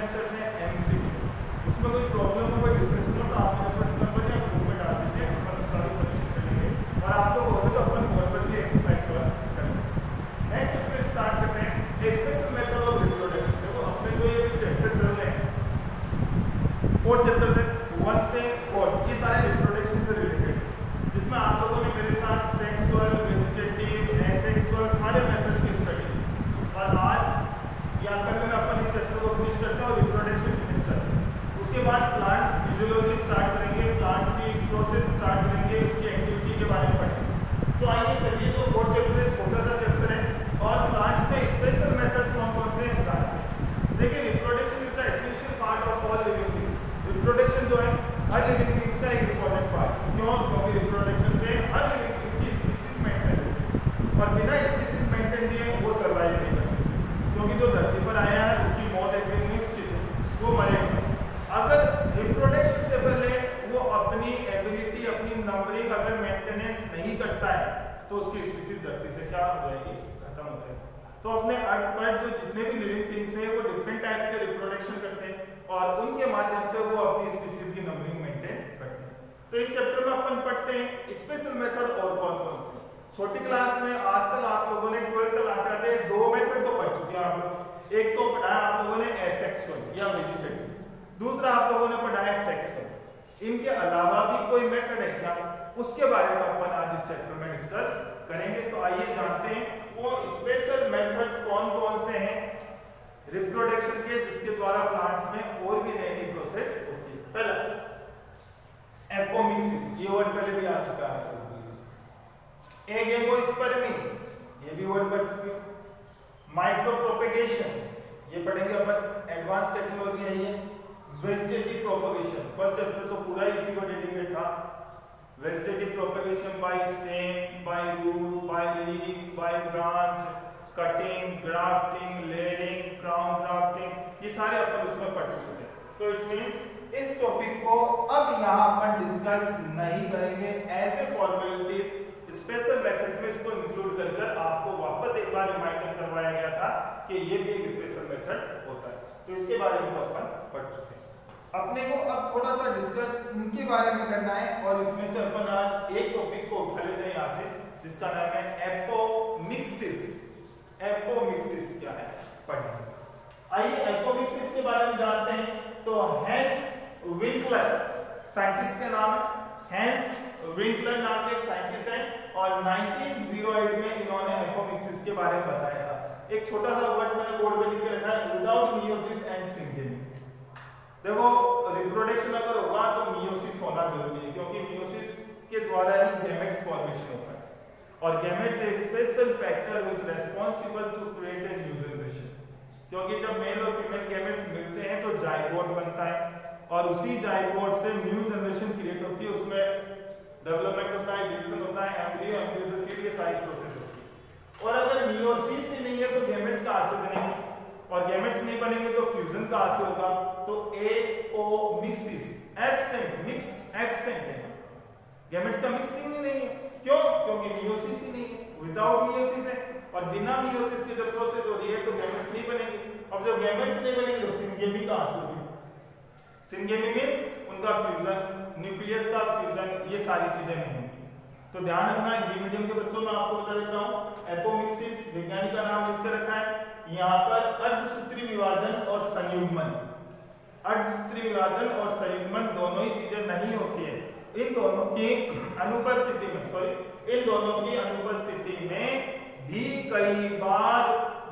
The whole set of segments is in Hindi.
आंसर्स हैं एमसीक्यू। उसमें कोई प्रॉब्लम हो, कोई डिस्कशन हो तो आप मेरे फर्स्ट नंबर या ग्रुप में डाल दीजिए, अपन उसका भी सॉल्यूशन कर लेंगे। और आप लोग होंगे तो अपन बोर्ड पर भी एक्सरसाइज वाला करेंगे। नेक्स्ट चैप्टर स्टार्ट करते हैं, स्पेशल मेथड ऑफ रिप्रोडक्शन। देखो अपने जो ये चैप्टर चल रहे हैं 4 चैप्टर तक 1 से 4 ये सारे रिप्रोडक्शन से रिलेटेड, जिसमें आप लोगों ने मेरे साथ सेक्सुअल, वेजिटेटिव, एसेक्सुअल सारे मेथड्स की स्टडी की। और आज या कल में अपन इस चैप्टर को फिनिश करते हैं और रिप्रोडक्शन फिनिश करते हैं। उसके बाद प्लांट फिजियोलॉजी स्टार्ट करेंगे, प्लांट्स की प्रोसेस स्टार्ट करेंगे, उसकी एक्टिविटी के बारे में पढ़ेंगे। तो आइए चलिए, जो 4 चैप्टर है छोटा सा चैप्टर है और प्लांट्स में स्पेशल मेथड्स कौन कौन से हैं जानते हैं। देखिए reproduction is the essential part of all living things. Reproduction जो है हर लिविंग थिंग्स का एक इंपॉर्टेंट पार्ट। क्यों? क्योंकि रिप्रोडक्शन से हर लिविंग थिंग्स की स्पीसीज मेंटेन होती है और बिना स्पीसीज मेंटेन किए वो सर्वाइव नहीं कर सकती, क्योंकि जो धरती पर आया है उसकी मौत एक दिन निश्चित है, वो मरेगा। अगर रिप्रोडक्शन से पहले वो अपनी एबिलिटी, अपनी नंबरिंग अगर मेंटेनेंस नहीं करता है तो उसकी स्पीसीज धरती से क्या हो जाएगी? खत्म हो जाएगी। तो अपने अर्थ पर जो जितने भी लिविंग थिंग्स हैं वो डिफरेंट टाइप के रिप्रोडक्शन करते हैं और उनके माध्यम से वो अपनी स्पीसीज की नंबरिंग मेंटेन करते हैं। तो इस चैप्टर में अपन पढ़ते हैं स्पेशल मेथड और कौन कौन से। छोटी क्लास में आज तक आप लोगों ने 12th तक आते आते 2 मेथड तो पढ़ चुके हैं आप लोग। एक तो पढ़ा आप लोगों ने एसेक्सुअल या वेजिटेटिव, दूसरा आप लोगों ने पढ़ा है सेक्सुअल। इनके अलावा भी कोई मेथड है क्या, उसके बारे में अपन आज इस चैप्टर में डिस्कस करेंगे। तो आइए जानते हैं वो स्पेशल मेथड्स कौन कौन से हैं रिप्रोडक्शन के, जिसके द्वारा प्लांट्स में और भी नई नई प्रोसेस होती है। पहला एपोमिक्सिस, ये वर्ड पहले भी आ चुका है। एगेमोस्पर्मी, ये भी वर्ड पढ़ चुके हो। माइक्रो प्रोपेगेशन, ये पढ़ेंगे अपन, एडवांस टेक्नोलॉजी है ये। वेजिटेटिव प्रोपेगेशन, फर्स्ट चैप्टर तो पूरा इसी को डेडिकेट था। Vegetative propagation by stem, by root, by leaf, by branch, cutting, grafting, layering, crown grafting, ये सारे अपन उसमें पढ़ चुके थे। तो इट मींस इस टॉपिक को अब यहाँ अपन डिस्कस नहीं करेंगे। ऐसे फॉर्मेलिटीज स्पेशल मेथड्स में इसको इंक्लूड कर आपको वापस एक बार रिमाइंडर करवाया गया था कि ये भी एक स्पेशल मेथड होता है। तो इसके बारे में तो अपन पढ़ चुके हैं। अपने को अब थोड़ा सा डिस्कस इनके बारे में करना है और इसमें से अपन आज एक टॉपिक को उठा लेते हैं यहाँ से, जिसका नाम है एपोमिक्सिस। एपोमिक्सिस क्या है पढ़ेंगे। आइए एपोमिक्सिस के बारे में जानते हैं। तो हैंस विंकलर साइंटिस्ट का नाम है, हैंस विंकलर नाम के एक साइंटिस्ट हैं और 1908 में इन्होंने एपोमिक्सिस के बारे में बताया था। एक छोटा सा वर्ड मैंने बोर्ड पे लिख के रखा है, विदाउट मियोसिस एंड सिंगेमी। देखो रिप्रोडक्शन अगर होगा तो मियोसिस होना जरूरी है, क्योंकि मियोसिस के द्वारा ही गैमेट्स फॉर्मेशन होता है और gametes a special factor which responsible to create a new generation. क्योंकि जब मेल और फीमेल गैमेट्स मिलते हैं तो जाइगोट बनता है और उसी जाइगोट से न्यू जनरेशन क्रिएट होती है, उसमें डेवलपमेंट होता है, डिवीजन होता है, एम्ब्रियो, एम्ब्रियो से सीड, ये सारी प्रोसेस होती है। और अगर मियोसिस ही नहीं है तो गैमेट्स कहां से बनेंगे, और गैमेट्स नहीं बनेंगे तो फ्यूजन कहां से होगा। तो एपोमिक्सिस, एब्सेंट, मिक्स एब्सेंट है, गैमेट्स का मिक्सिंग ही नहीं है। क्यों? क्योंकि मियोसिस ही नहीं है, विदाउट मियोसिस है और बिना मियोसिस के जब प्रोसेस हो रही है तो गैमेट्स नहीं बनेंगे। अब जब गैमेट्स नहीं बनेंगे तो सिंगेमी कहां से होगी। सिंगेमी मींस उनका फ्यूजन, न्यूक्लियस का फ्यूजन, ये सारी चीजें नहीं होंगी। तो ध्यान रखना, हिंदी मीडियम के बच्चों में आपको बता देता हूं एपोमिक्सिस वैज्ञानिक का नाम लिख के रखा है। यहाँ पर अर्धसूत्री विभाजन और संयुग्मन, अर्धसूत्री विभाजन और संयुग्मन दोनों ही चीजें नहीं होती है। इन दोनों की अनुपस्थिति में, इन दोनों की अनुपस्थिति में भी कई बार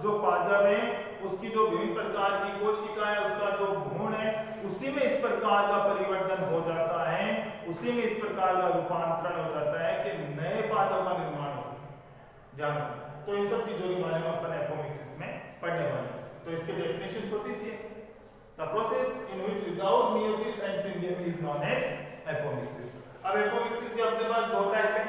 जो पादप है उसकी जो विभिन्न प्रकार की कोशिका है, उसका जो भ्रूण है, उसी में इस प्रकार का परिवर्तन हो जाता है, उसी में इस प्रकार का रूपांतरण हो जाता है कि नए पादप का निर्माण होता है। ध्यान रखना। तो इन सब चीजों के बारे में अपन एपोमिक्सिस में पढ़ने वाले हैं। तो इसकी डेफिनेशन छोटी सी है, the process in which without meiosis and syngamy is known as apomixis. अब एपोमिक्सिस के अपने पास 2 टाइप है।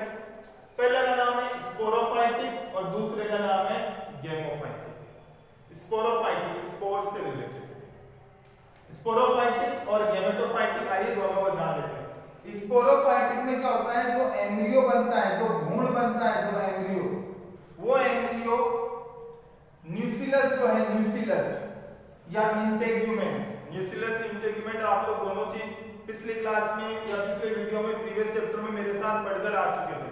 पहला का नाम है स्पोरोफाइटिक और दूसरे का नाम है गैमोफाइटिक। स्पोरोफाइटिक स्पोर्स से रिलेटेड, स्पोरोफाइटिक और गैमेटोफाइटिक, आइए दोनों को जान लेते हैं। स्पोरोफाइटिक में क्या होता है, जो एम्ब्रियो बनता है, जो भ्रूण बनता है, जो एम्ब्रियो, वो एम्ब्रियो न्यूसिलस जो है, न्यूसिलस या इंटेग्यूमेंट्स। न्यूक्लियस इंटेग्यूमेंट आप लोग दोनों चीज पिछली क्लास में या पिछले वीडियो में प्रीवियस चैप्टर में मेरे साथ पढ़कर आ चुके थे।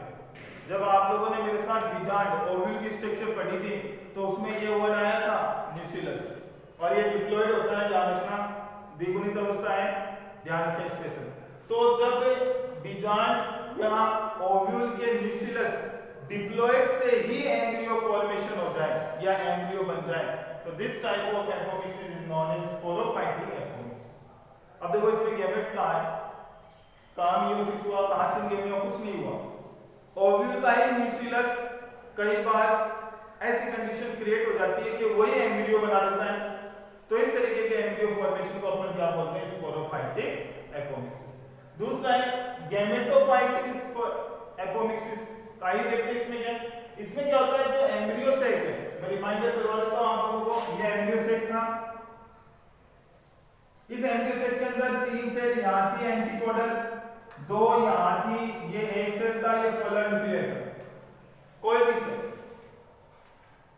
जब आप लोगों ने मेरे साथ बीजांड ओव्यूल की स्ट्रक्चर पढ़ी थी तो उसमें ये वर्ड आया था न्यूक्लियस, और ये डिप्लॉयड होता है, ध्यान रखना, द्विगुणित अवस्था है, ध्यान रखें स्पेशल। तो जब बीजांड या ओव्यूल के न्यूक्लियस डिप्लॉयड से ही एम्ब्रियो फॉर्मेशन हो जाए या एम्ब्रियो बन जाए तो this type of apomixis is known as sporophytic apomixis. अब देखो इसमें गैमेट्स कहां है, कहां मियोसिस हुआ, कहां सिंगेमिया हुआ, कुछ नहीं हुआ। ओव्यूल का ही न्यूक्लियस कई बार ऐसी कंडीशन क्रिएट हो जाती है कि वही एम्ब्रियो बना देता है, तो इस तरीके के एम्ब्रियो फॉर्मेशन को अपन क्या बोलते हैं, स्पोरोफाइटिक एपोमिक्सिस। दूसरा है गैमेटोफाइटिक एपोमिक्सिस। आइए देखते हैं इसमें क्या। इसमें क्या होता है, जो एम्ब्रियो सेक है, मैं रिमाइंडर करवा देता हूं आप लोगों को, ये एम्ब्रियो सेक था। इस एम्ब्रियो सेक के अंदर 3 सेल यहां थी एंटीकोडल, 2 यहां थी, ये एक सेल था, ये पोलर न्यूक्लियर था। कोई भी सेल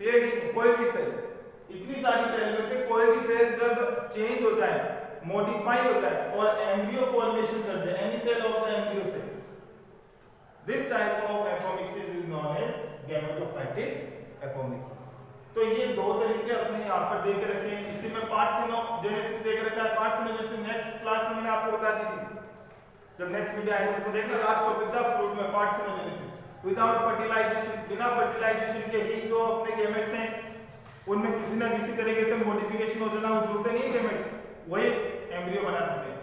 क्लियर नहीं, कोई भी सेल, इतनी सारी सेल में से कोई भी सेल जब चेंज हो जाए, मॉडिफाई हो जाए और एम्ब्रियो फॉर्मेशन कर दे, any cell of the embryo cell, this type of apomixis is known as gametophytic apomixis. तो ये दो तरीके अपने यहाँ पर देख रखे हैं। इसी में पार्थेनोजेनेसिस देख रखा है। पार्थेनोजेनेसिस नेक्स्ट क्लास में मैंने आपको बता दी थी, जब नेक्स्ट वीडियो आएगा उसमें देखना, लास्ट टॉपिक था फ्रूट में पार्थेनोजेनेसिस। विदाउट फर्टिलाइजेशन, बिना फर्टिलाइजेशन के ही जो अपने गैमेट्स हैं उनमें किसी ना किसी तरीके से मॉडिफिकेशन हो जाना, वो जुड़ते नहीं गैमेट्स, वही एम्ब्रियो बना देते हैं।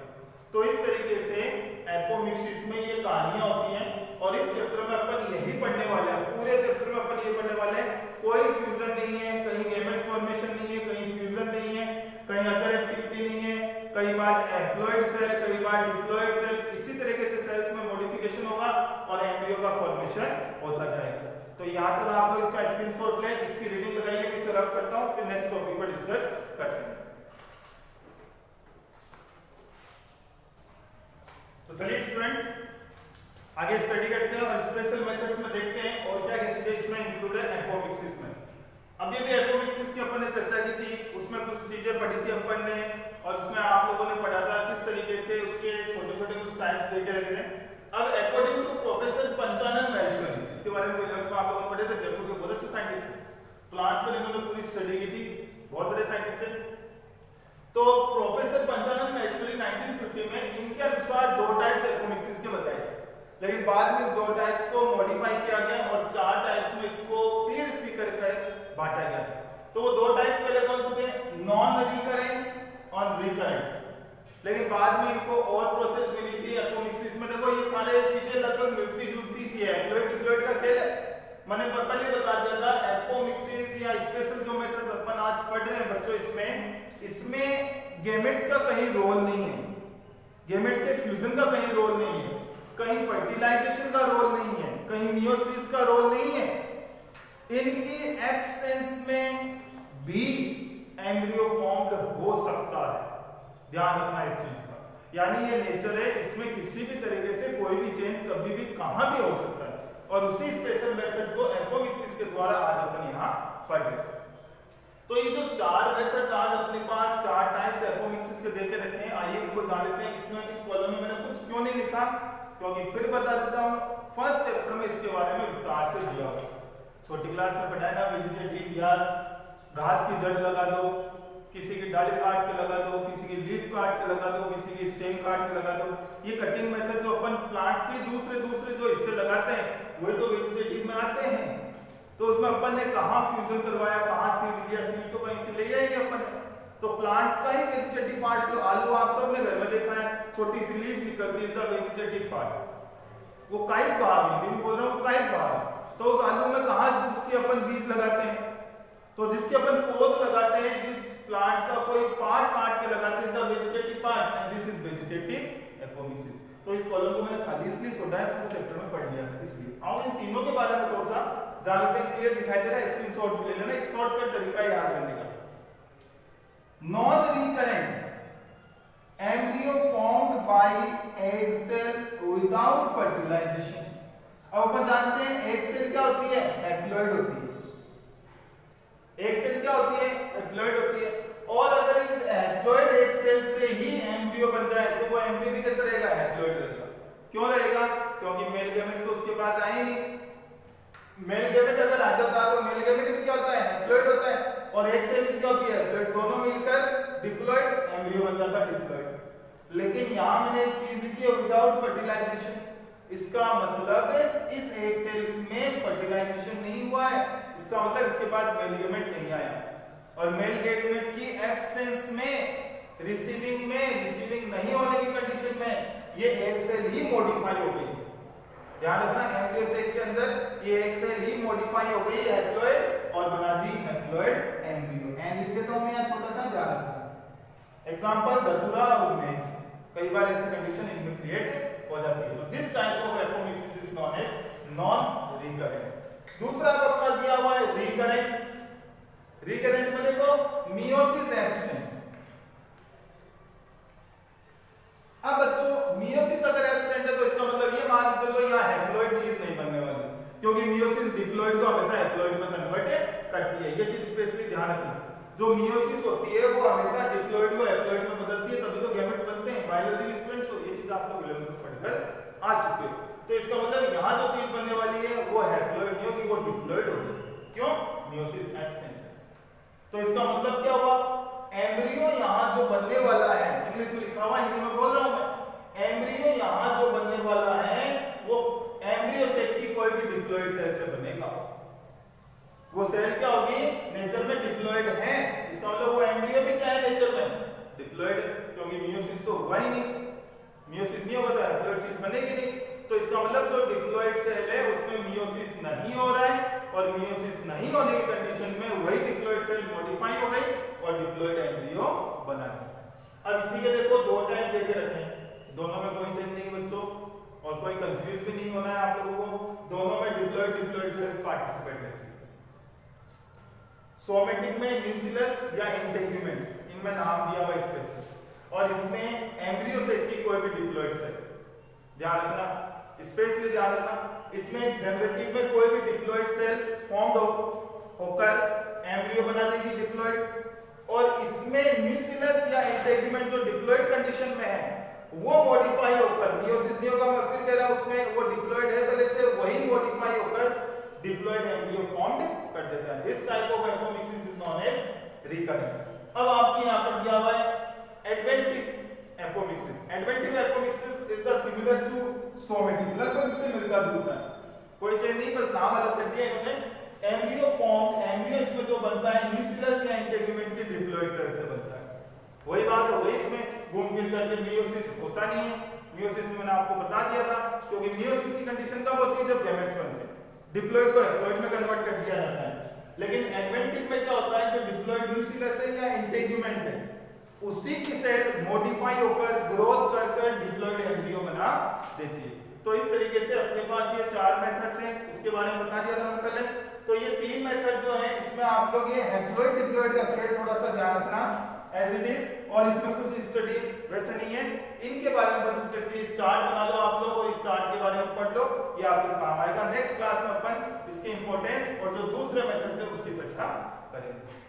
तो इस तरीके से एपोमिक्सिस में ये कहानियां होती हैं और इस चैप्टर में अपन यही पढ़ने वाले हैं। पूरे चैप्टर में अपन ये पढ़ने वाले हैं, कोई फ्यूजन नहीं है, कहीं गैमेट्स फॉर्मेशन नहीं है, कहीं फ्यूजन नहीं है, कहीं अदर एक्टिविटी नहीं है, कई बार हैप्लॉइड सेल, कई बार डिप्लॉइड सेल, इसी तरीके से सेल्स में मॉडिफिकेशन होगा और एम्ब्रियो का फॉर्मेशन होता जाएगा। तो यहां तक आप लोग इसका स्क्रीनशॉट लें, इसकी रीडिंग लगाइए, मैं इसे रफ करता हूं, फिर नेक्स्ट टॉपिक पर डिस्कस करते हैं। तो चलिए स्टूडेंट्स आगे स्टडी करते हैं और स्पेशल मेथड्स में देखते हैं और क्या क्या चीजें इसमें इंक्लूड है एपोमिक्सिस में। अब ये भी एपोमिक्सिस की अपन ने चर्चा की थी, उसमें कुछ चीजें पढ़ी थी अपन ने और उसमें आप लोगों ने पढ़ा था किस तरीके से उसके छोटे छोटे कुछ टाइप्स देखे रखे थे। अब according to professor Panchanan Maheshwari, इसके बारे में आप लोगों ने पढ़े थे, जयपुर के बहुत अच्छे साइंटिस्ट थे, प्लांट्स पर इन्होंने पूरी स्टडी की थी, बहुत बड़े साइंटिस्ट थे। तो प्रोफेसर पंचानन महेश्वरी 1950 में इनके अनुसार 2 टाइप्स एपोमिक्सिस के बताए, लेकिन बाद में इस 2 टाइप्स को मॉडिफाई किया गया और 4 टाइप्स में इसको क्लियरिफाई करके बांटा गया। तो वो 2 टाइप्स पहले कौन से थे, नॉन रिकरेंट और रिकरेंट, लेकिन बाद में इनको और प्रोसेस मिली थी एपोमिक्सिस में। देखो ये सारे चीजें लगभग मिलती जुलती सी है, हैप्लॉइड डिप्लॉइड का खेल है। मैंने पहले बता दिया था एपोमिक्सिस या स्पेशल जो मेथड्स अपन आज पढ़ रहे हैं बच्चों, इसमें गैमेट्स का कहीं रोल नहीं है, गैमेट्स के फ्यूजन का कहीं रोल नहीं है, कहीं फर्टिलाइजेशन का रोल नहीं है, कहीं मियोसिस का रोल नहीं है। इनकी एब्सेंस में भी एम्ब्रियो फॉर्म्ड हो सकता है, ध्यान रखना इस चीज का। यानी ये नेचर है, इसमें किसी भी तरीके से कोई भी चेंज कभी भी कहां भी हो सकता है और उसी स्पेशल मेथड्स को एपोमिक्सिस के द्वारा आज अपन यहां पढ़ रहे हैं। तो ये जो 4 मेथड्स आज अपने पास 4 टाइप्स एपोमिक्सिस के देके रखे हैं, आइए इनको जान लेते हैं। इसमें इस कॉलम में मैंने कुछ क्यों नहीं लिखा, क्योंकि फिर बता देता हूं, फर्स्ट चैप्टर में इसके बारे में विस्तार से दिया हुआ। छोटी क्लास में पढ़ाया ना, वेजिटेटिव या घास की जड़ लगा दो, किसी की डाली काट के लगा दो, किसी की लीफ काट के लगा दो, किसी की स्टेम काट के लगा दो। ये कटिंग मेथड जो अपन प्लांट्स के दूसरे जो हिस्से लगाते हैं वही तो वेजिटेटिव में आते हैं। तो उसमें अपन ने कहां फ्यूजन करवाया, कहां सीड लिया, सीड तो कहीं से ले आएंगे अपन। तो प्लांट्स का ही वेजिटेटिव पार्ट, जो आलू आप सबने घर में देखा है, छोटी सी लीफ निकलती है, इसका वेजिटेटिव पार्ट, वो काइट भाग है, मैं बोल रहा हूँ काइट भाग। तो उस आलू में कहां उसके अपन बीज लगाते हैं, तो जिसके अपन पौध लगाते हैं, जिस प्लांट्स का कोई पार्ट काट के लगाते हैं, the vegetative part and this is vegetative apomixis. तो इस कॉलम को मैंने खाली इसलिए छोड़ा है, फर्स्ट चैप्टर में पढ़ लिया था इसलिए। आओ इन तीनों के बारे में थोड़ा सा जान लेते हैं, क्लियर दिखाई दे रहा है, स्क्रीनशॉट भी ले लेना, एक शॉर्टकट तरीका याद करने का। Non recurrent embryo formed by egg cell without fertilisation. अब अपन जानते हैं एग सेल क्या होती है, हैप्लॉइड होती है। एग सेल क्या होती है, हैप्लॉइड होती है। और अगर एम्ब्रियो बन जाए तो वो एम्ब्रियो भी कैसा रहेगा, हैप्लॉइड रहेगा। क्यों रहेगा, क्योंकि मेल गैमेट तो उसके पास आए ही नहीं। मेल गैमेट अगर आ जाता तो मेल गैमेट भी क्या होता है, हैप्लॉइड होता है, और एक सेल की क्या होती है, हैप्लॉइड। दोनों मिलकर डिप्लॉइड, एम्ब्रियो बन जाता डिप्लॉइड। लेकिन यहाँ मैंने एक चीज लिखी है, विदाउट फर्टिलाइजेशन। इसका मतलब इस एक सेल में फर्टिलाइजेशन नहीं हुआ है, इसका मतलब इसके पास मेल गैमेट नहीं आया। और मेल गैमेट की एब्सेंस में, रिसीविंग नहीं होने की कंडीशन में ये एक सेल ही मॉडिफाई हो गई। ध्यान रखना, एम्ब्रियो सेल के अंदर ये एक सेल ही मॉडिफाई हो गई हैप्लॉइड और बना दी हैप्लॉइड एम्ब्रियो। एन लिख देता हूं मैं यहाँ छोटा सा, ध्यान रखना। एग्जांपल धतूरा और मेज, कई बार ऐसी कंडीशन इनमें क्रिएट हो जाती है। तो this type of apomixis is known as non recurrent. दूसरा आपका दिया हुआ है रिकरेंट। रिकरेंट में देखो मियोसिस एब्सेंट। अब बच्चों मियोसिस अगर एब्सेंट है तो इसका मतलब ये मान चलो यहाँ हैप्लॉइड चीज नहीं बनने वाली, क्योंकि मियोसिस डिप्लॉइड को हमेशा हैप्लॉइड में कन्वर्ट करती है। ये चीज स्पेशली ध्यान रखना, जो मियोसिस होती है वो हमेशा डिप्लॉइड को हैप्लॉइड में बदलती है, तभी तो गैमेट्स बनते हैं। बायोलॉजी स्टूडेंट्स हो, ये चीज आप लोग 11th में पढ़कर आ चुके हो। तो इसका मतलब यहाँ जो चीज बनने वाली है वो हैप्लॉइड नहीं होगी, वो डिप्लॉइड होगी। क्यों, मियोसिस एब्सेंट है। तो इसका मतलब क्या हुआ, एम्ब्रियो यहाँ जो बनने वाला है, इंग्लिश में लिखा हुआ, हिंदी में बोल रहा हूं मैं, एम्ब्रियो यहाँ जो बनने वाला है वो एम्ब्रियो सेल की कोई भी डिप्लॉइड सेल से बनेगा। वो सेल क्या होगी, नेचर में डिप्लॉइड है, इसका मतलब वो एम्ब्रियो भी क्या है, नेचर में डिप्लॉइड, क्योंकि मियोसिस तो हुआ ही नहीं। मियोसिस नहीं होगा तो हैप्लॉइड चीज बनेगी नहीं। तो इसका मतलब जो डिप्लॉइड सेल है उसमें मियोसिस नहीं हो रहा है, और मियोसिस नहीं होने की कंडीशन में वही डिप्लॉइड सेल मॉडिफाई हो गई और डिप्लॉइड एम्ब्रियो बना है। अब इसी के देखो दो टाइप देके रखे हैं, दोनों में कोई चेंज नहीं बच्चों, और कोई कंफ्यूज भी नहीं होना है आप लोगों को। दोनों में डिप्लॉइड सेल्स पार्टिसिपेट करती है। सोमेटिक में न्यूक्लियस या इंटेग्यूमेंट, इनमें नाम दिया हुआ स्पेशल, और इसमें एम्ब्रियो सेल की कोई भी डिप्लॉइड सेल। ध्यान रखना, स्पेशली ध्यान रखना, इसमें जनरेटिव में कोई भी डिप्लॉइड सेल फॉर्म्ड होकर एम्ब्रियो बना देगी डिप्लॉइड, और इसमें न्यूक्लियस या इंटेग्यूमेंट जो डिप्लॉइड कंडीशन में है वो मॉडिफाई होकर, मियोसिस नहीं होगा, मैं फिर कह रहा हूं, उसमें वो डिप्लॉइड है पहले से, वही मॉडिफाई होकर डिप्लॉइड एम्ब्रियो फॉर्म्ड कर देता है। This type of apomixis is known as recurrent. अब आपके यहां पर दिया हुआ है adventive apomixis. Adventive apomixis is the similar to somatic, लगभग इससे मिलता जुलता है, कोई चेंज नहीं, बस नाम अलग कर दिया इन्होंने। एम्ब्रियो फॉर्म, एम्ब्रियो इसमें जो बनता है न्यूक्लियस या इंटेग्यूमेंट की डिप्लॉइड सेल से बनता है। वही बात हो गई, इसमें घूम फिर करके मियोसिस होता नहीं है। मियोसिस में मैंने आपको बता दिया था, क्योंकि मियोसिस की कंडीशन कब होती है, जब गैमेट्स बनते हैं, डिप्लॉइड को हैप्लॉइड में कन्वर्ट कर दिया जाता है। लेकिन एडवेंटिव में क्या होता है, जो डिप्लॉइड न्यूक्लियस है या इंटेग्यूमेंट है उसी की सेल मॉडिफाई होकर ग्रोथ कर डिप्लॉइड एम्ब्रियो बना देती है। तो इस तरीके से अपने पास ये 4 मेथड्स हैं, उसके बारे में बता दिया था मैंने पहले। तो ये 3 मेथड जो है, इसमें आप लोग ये हैप्लॉइड डिप्लॉइड का खेल थोड़ा सा ध्यान रखना एज इट इज, और इसमें कुछ स्टडी वैसे नहीं है, इनके बारे में बस स्पेशली चार्ट बना लो आप लोग, और इस चार्ट के बारे में पढ़ लो, ये आपके काम आएगा। नेक्स्ट क्लास में अपन इसकी इंपॉर्टेंस और जो दूसरे मेथड से उसकी चर्चा करेंगे।